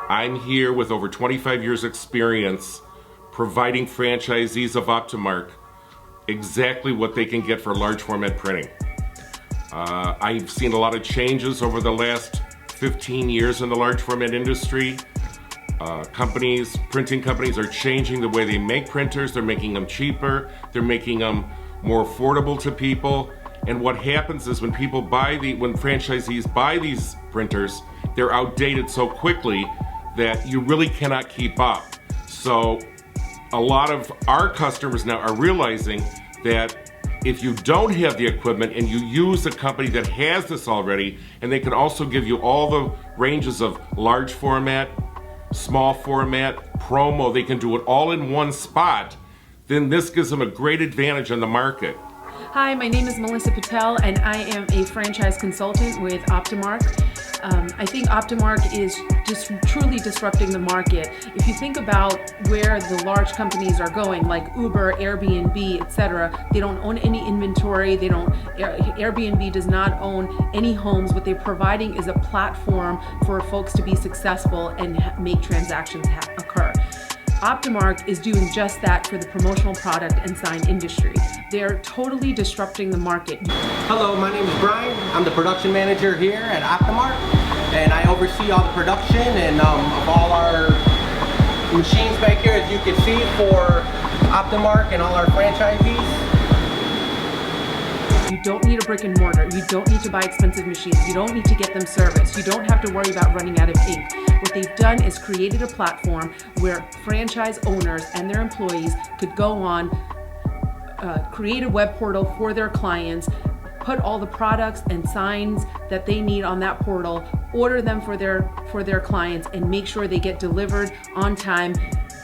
I'm here with over 25 years experience providing franchisees of Optamark exactly what they can get for large format printing. I've seen a lot of changes over the last 15 years in the large format industry. Printing companies are changing the way they make printers. They're making them cheaper. They're making them more affordable to people. And what happens is when franchisees buy these printers, they're outdated so quickly that you really cannot keep up. So a lot of our customers now are realizing that if you don't have the equipment and you use a company that has this already, and they can also give you all the ranges of large format, small format, promo, they can do it all in one spot, then this gives them a great advantage on the market. Hi, my name is Melissa Patel and I am a franchise consultant with Optamark. I think Optamark is just truly disrupting the market. If you think about where the large companies are going, like Uber, Airbnb, etc., they don't own any inventory. Airbnb does not own any homes. What they're providing is a platform for folks to be successful and make transactions occur. Optamark is doing just that for the promotional product and sign industry. They're totally disrupting the market. Hello, my name is Brian. I'm the production manager here at Optamark, and I oversee all the production and of all our machines back here, as you can see, for Optamark and all our franchisees. You don't need a brick and mortar. You don't need to buy expensive machines. You don't need to get them serviced. You don't have to worry about running out of ink. What they've done is created a platform where franchise owners and their employees could go on, create a web portal for their clients, put all the products and signs that they need on that portal, order them for their clients, and make sure they get delivered on time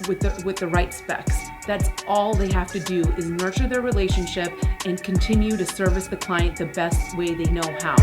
with the right specs. That's all they have to do, is nurture their relationship and continue to service the client the best way they know how.